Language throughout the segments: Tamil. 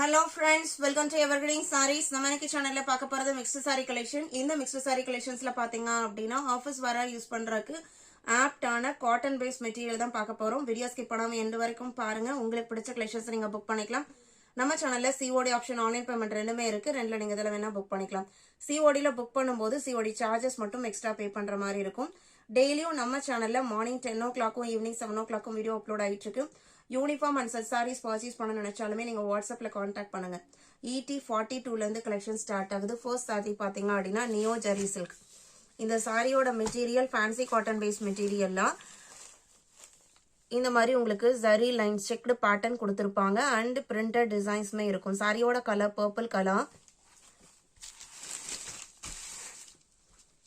Hello friends, welcome to Evergreen Sarees. நம்ம இன்னைக்கு சேனல்ல பார்க்க போறது mixed saree collection. இந்த mixed saree collectionsல பாத்தீங்க அப்படினா ஆபீஸ் வர யூஸ் பண்றதுக்கு ஆப்டான காட்டன் பேஸ் மெட்டீரியல் தான் பார்க்க போறோம். வீடியோ ஸ்கிப் பண்ணாம எண்ட் வரைக்கும் பாருங்க. உங்களுக்கு பிடிச்ச collections நீங்க புக் பண்ணிக்கலாம். நம்ம சேனல்ல COD ஆப்ஷன் ஆன்லைன் பேமெண்ட் ரெண்டுமே இருக்கு. ரெண்டுல நீங்க இதல வேணா புக் பண்ணிக்கலாம். COD ல புக் பண்ணும்போது COD சார்ஜஸ் மட்டும் எக்ஸ்ட்ரா பே பண்ற மாதிரி இருக்கும். டெய்லியும் நம்ம சேனல்ல morning 10 o'clock evening 7 o'clock video upload ஆயிட்டு இருக்கு. Uniform and set saris purchase பண்ண நினைச்சாலுமே நீங்க வாட்ஸ்அப்ல கான்டாக்ட் பண்ணுங்க. ET42 ல இருந்து கலெக்ஷன் ஸ்டார்ட் ஆகுது. ஃபர்ஸ்ட் சாரி பாத்தீங்க அப்படின்னா நியோ ஜெரி சில்க். இந்த சாரியோட மெட்டீரியல் ஃபேன்சி காட்டன் பேஸ் மெட்டீரியல்ல இந்த மாதிரி உங்களுக்கு ஜரி லைன் செக்டு பேட்டர்ன் கொடுத்திருப்பாங்க அண்ட் பிரிண்டட் டிசைன்ஸ்மே இருக்கும். சாரியோட colour purple colour.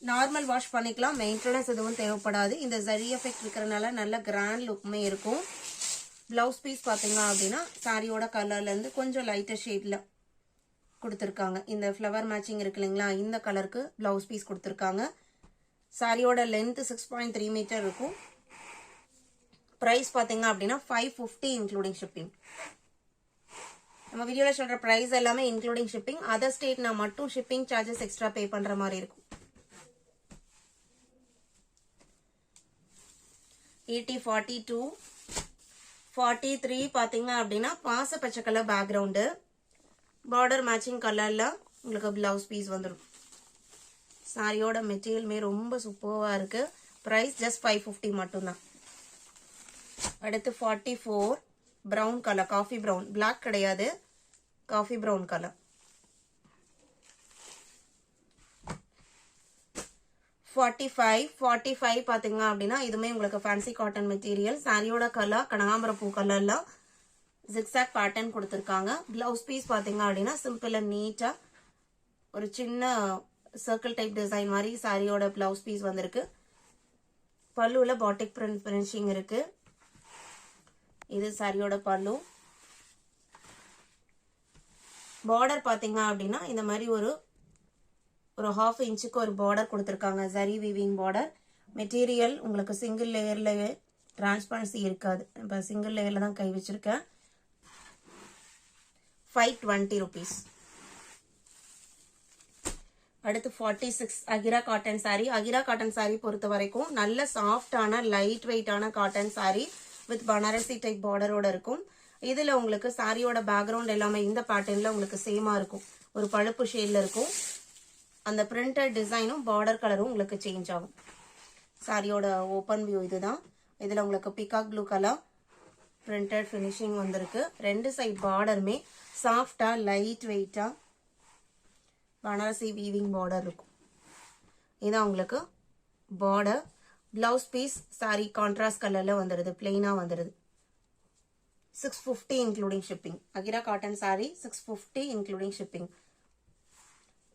Normal wash பண்ணிக்கலாம், மெயின்டெனன்ஸ் எதுவும் தேவைப்படாது. இந்த ஜரி எஃபெக்ட் இருக்கிறனால நல்ல கிராண்ட் லுக்மே இருக்கும். பிளவுஸ் பீஸ் பாத்தீங்க அப்படின்னா சாரியோட கலர்ல இருந்து கொஞ்சம் லைட்டர் ஷேட்ல கொடுத்திருக்காங்க. இந்த ஃப்ளவர் மேட்சிங் இருக்கு இல்லைங்களா, இந்த கலருக்கு பிளவுஸ் பீஸ் கொடுத்திருக்காங்க. சாரியோட லென்த் 6.3 மீட்டர் இருக்கும். பிரைஸ் பாத்தீங்க அப்படின்னா 550 இன்க்ளூடிங் ஷிப்பிங். நம்ம வீடியோல சொல்ற பிரைஸ் எல்லாமே இன்க்ளூடிங் ஷிப்பிங். அதர் ஸ்டேட்னா மட்டும் ஷிப்பிங் சார்ஜஸ் எக்ஸ்ட்ரா பே பண்ற மாதிரி இருக்கும். ET42 43 பாத்தீங்க அப்படின்னா பாச பச்சை கலர் பேக்ரவுண்டு, பார்டர் மேட்சிங் கலர்ல உங்களுக்கு பிளவுஸ் பீஸ் வந்துடும். சாரியோட மெட்டீரியல்மே ரொம்ப சூப்பர்வா இருக்கு. பிரைஸ் ஜஸ்ட் 550 மட்டும்தான். அடுத்து 44 brown colour, coffee brown, black கிடையாது, காஃபி பிரவுன் கலர். 45 பாத்தீங்க அப்படின்னா இதுமே உங்களுக்கு ஃபேன்சி காட்டன் மெட்டீரியல். சாரியோட கலர் கனகாம்பர பூ கலர்ல ஜிக்ஸாக் பேட்டர்ன் கொடுத்திருக்காங்க. பிளவுஸ் பீஸ் பாத்தீங்க அப்படின்னா சிம்பிள் அண்ட் நீட்டா ஒரு சின்ன சர்க்கிள் டைப் டிசைன் மாதிரி சாரியோட பிளவுஸ் பீஸ் வந்திருக்கு. பல்லுல பாட்டிக் பிரிண்ட் பினிஷிங் இருக்கு. இது சாரியோட பல்லு. பார்டர் பாத்தீங்க அப்படின்னா இந்த மாதிரி ஒரு 1/2 இன்ச்சுக்கு ஒரு பார்டர் கொடுத்திருக்காங்க. Zari weaving border. மெட்டீரியல் உங்களுக்கு சிங்கிள் லேயர்ல டிரான்ஸ்பரன்சி இருக்காது. இப்ப சிங்கிள் லேயர்ல தான் கை வச்சிருக்கேன். 520 rupees. அடுத்து 46 Akira cotton sari. Akira cotton sari பொறுத்த வரைக்கும் நல்ல சாஃப்டான லைட் வெயிட்டான cotton sari with Banarasi type பார்டரோட இருக்கும். இதுல உங்களுக்கு சாரியோட பேக்ரவுண்ட் எல்லாமே இந்த பேட்டர்ன்ல உங்களுக்கு சேமா இருக்கும். ஒரு பழுப்பு ஷேட்ல இருக்கும். அந்த பிரிண்டட் டிசைனும் பார்டர் கலரும் உங்களுக்கு சேஞ்ச் ஆகும். சாரியோட ஓப்பன் வியூ இதுதான். இதுல உங்களுக்கு peacock blue colour printed finishing வந்திருக்கு. ரெண்டு சைட் பார்டருமே சாஃப்டா லைட் வெயிட்டா பனாரசி வீவிங் பார்டர் இருக்கும். இதான் உங்களுக்கு border. Blouse piece sari contrast கலர்ல வந்துருது, பிளெயினா வந்துருது. 650 including shipping. Akira cotton sari 650 including shipping.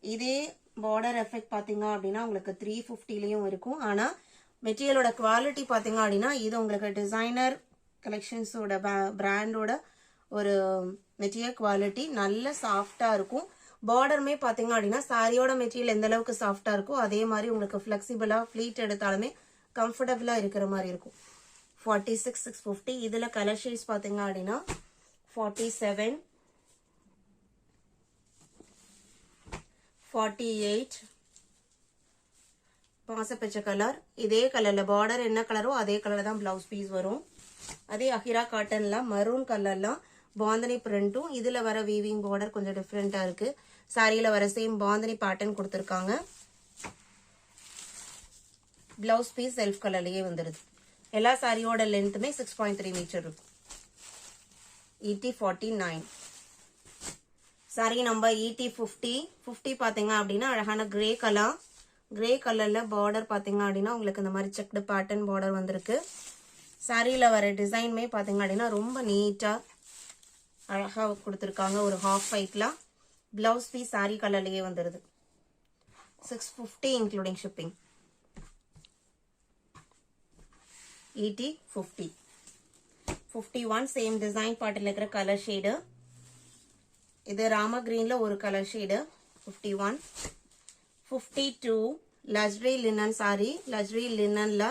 இதே பார்டர் எஃபெக்ட் பாத்தீங்க அப்படின்னா உங்களுக்கு 350லயும் இருக்கும். ஆனா மெட்டீரியலோட குவாலிட்டி பாத்தீங்க அப்படின்னா இது உங்களுக்கு டிசைனர் கலெக்ஷன்ஸோட பிராண்டோட ஒரு மெட்டீரியல் குவாலிட்டி நல்ல சாஃப்டா இருக்கும். பார்டருமே பாத்தீங்க அப்படின்னா சாரியோட மெட்டீரியல் எந்த அளவுக்கு சாஃப்டா இருக்கோ அதே மாதிரி உங்களுக்கு பிளெக்சிபிளா ஃபிளீட் எடுத்தாலுமே கம்ஃபர்டபுளா இருக்கிற மாதிரி இருக்கும். 46 650. இதுல கலர் ஷேட்ஸ் பாத்தீங்க அப்படின்னா 47 48 பாசப்பச்சை கலர். இதே கலர்ல பார்டர் என்ன கலரோ அதே கலர் தான் பிளவுஸ் பீஸ் வரும். அதே அகிரா காட்டன்ல மரூன் கலர்ல பாந்தனி பிரிண்டும் இதுல வர வீவிங் பார்டர் கொஞ்சம் டிஃப்ரெண்டா இருக்கு. சாரியில வர சேம் பாந்தனி பேட்டர்ன் கொடுத்திருக்காங்க. பிளவுஸ் பீஸ் செல்ஃப் கலர்லயே வந்துருது. எல்லா சாரியோட லென்த்துமே 6.3 மீட்டர் இருக்கும். ET49 சாரி நம்பர் ET50 பாத்தீங்க அப்படின்னா அழகான கிரே கலர். கிரே கலர்ல பார்டர் பாத்தீங்க அப்படின்னா உங்களுக்கு இந்த மாதிரி செக்டு பேட்டர்ன் பார்டர் வந்திருக்கு. சாரியில வர டிசைன்மே பாத்தீங்க அப்படின்னா ரொம்ப நீட்டா அழகா கொடுத்திருக்காங்க. ஒரு ஹாஃப் ஒயிட்ல பிளவுஸ் பீஸ் சாரி கலர்லயே வந்துருது. 650 including shipping. ET50. 51 same design பாட்டில் இருக்கிற கலர் ஷேடு. இது ராம கிரீன்ல ஒரு colour shade. 51. 52 luxury linen sari. Luxury லினன்ல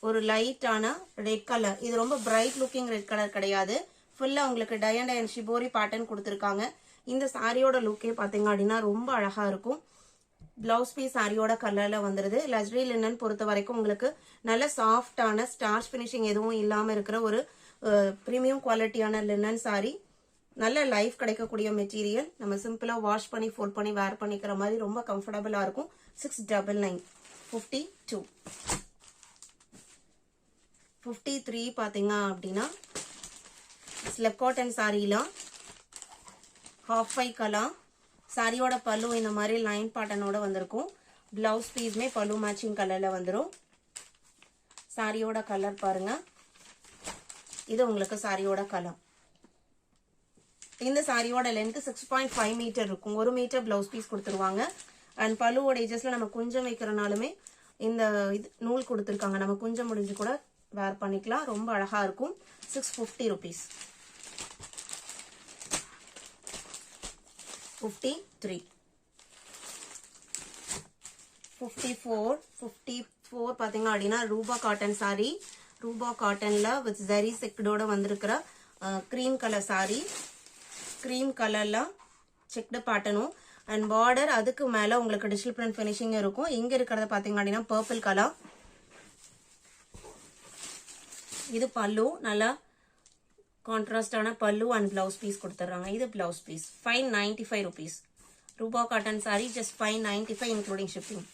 ஒரு லைட்டான ரெட் கலர். இது ரொம்ப பிரைட் லுக்கிங் ரெட் கலர் கிடையாது. ஃபுல்லா உங்களுக்கு டை அண்ட் ஷிபோரி பேட்டர்ன் கொடுத்துருக்காங்க. இந்த சாரியோட லுக்கே பாத்தீங்க அப்படின்னா ரொம்ப அழகா இருக்கும். பிளவுஸ் பீஸ் சாரியோட கலர்ல வந்துருது. லக்ஸரி லினன் பொறுத்த வரைக்கும் உங்களுக்கு நல்ல சாஃப்டான ஸ்டார்ச் பினிஷிங் எதுவும் இல்லாம இருக்கிற ஒரு பிரீமியம் குவாலிட்டியான லினன் சாரி. நல்ல லைஃப் கிடைக்கக்கூடிய மெட்டீரியல். நம்ம சிம்பிளா வாஷ் பண்ணி ஃபோல்ட் பண்ணி வேர் பண்ணிக்கிற மாதிரி ரொம்ப கம்ஃபர்டபுளா இருக்கும். 699. 52. 53 பாத்தீங்க அப்படின்னா ஸ்லெப் காட்டன் சாரில ஹாஃப் ஃபை கலர். சாரியோட பல்லு இந்த மாதிரி லைன் பேட்டர்னோட வந்திருக்கும். பிளவுஸ் பீஸ்மே பல்லு மேட்சிங் கலர்ல வந்துடும். சாரியோட கலர் பாருங்க. இது உங்களுக்கு சாரியோட கலர். இந்த சாரியோட லென்த் 6.5 மீட்டர் இருக்கும். 1 மீட்டர் பிளவுஸ் பீஸ் கொடுத்துருவாங்க. அண்ட் பல்லுவோட ஏஜஸ்ல நம்ம குஞ்சம் வைக்கிறனாலுமே இந்த நூல் கொடுத்துருக்காங்க. நம்ம குஞ்சம் முடிஞ்சு கூட வேர் பண்ணிக்கலாம். ரொம்ப அழகா இருக்கும். 650 rupees. 53. 54 பாத்தீங்க அப்படின்னா ரூபா காட்டன் சாரி. ரூபா காட்டன்ல வித் ஜரி செக்டோட வந்திருக்கிற கிரீம் கலர் சாரி. கிரீம் கலர்ல செக்டு பேட்டர்னும் அண்ட் பார்டர் அதுக்கு மேல உங்களுக்கு டிஜிட்டல் பிரிண்ட் பினிஷிங் இருக்கும். இங்க இருக்கிறத பாத்தீங்க அப்படின்னா பர்பிள் கலர். இது பல்லு, நல்லா கான்ட்ராஸ்டான பல்லு அண்ட் பிளவுஸ் பீஸ் கொடுத்துறாங்க. இது பிளவுஸ் பீஸ். 595 rupees. ரூபா cotton sorry just 595 including shipping.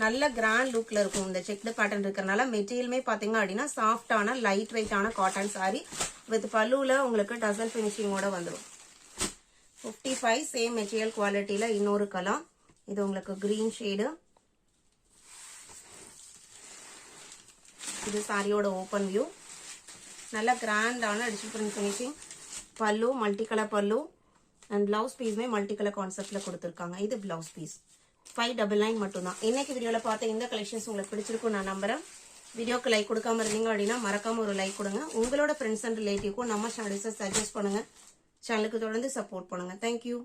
நல்ல கிராண்ட் லுக்ல இருக்கும். இந்த செக்டு பேட்டர்ன் இருக்கிறனால மெட்டீரியலுமே பாத்தீங்க அப்படின்னா சாஃப்டான லைட் வெயிட்டான காட்டன் சாரி வித் பல்லுல உங்களுக்கு டசல் பினிஷிங்கோட வந்துடும். 55. சேம் மெட்டீரியல் குவாலிட்டியில இன்னொரு கலர். இது உங்களுக்கு கிரீன் ஷேடு. இது சாரியோட ஓபன் வியூ. நல்ல கிராண்டான டிஜிட்டல் பிரிண்ட் பினிஷிங். பல்லு மல்டி கலர் பல்லு அண்ட் பிளவுஸ் பீஸ்மே மல்டி கலர் கான்செப்ட்ல கொடுத்துருக்காங்க. இது பிளவுஸ் பீஸ். 599 மட்டும்தான். இன்னைக்கு வீடியோல பார்த்த இந்த கலெக்ஷன்ஸ் உங்களுக்கு பிடிச்சிருக்கும் நான் நம்புறேன். வீடியோக்கு லைக் கொடுக்காம இருந்தீங்க அப்படின்னா மறக்காம ஒரு லைக் கொடுங்க. உங்களோட ஃப்ரெண்ட்ஸ் அண்ட் ரிலேட்டிவ்க்கும் நம்ம சேனல்ஸை சஜஸ்ட் பண்ணுங்க. சேனலுக்கு தொடர்ந்து சப்போர்ட் பண்ணுங்க. தேங்க்யூ.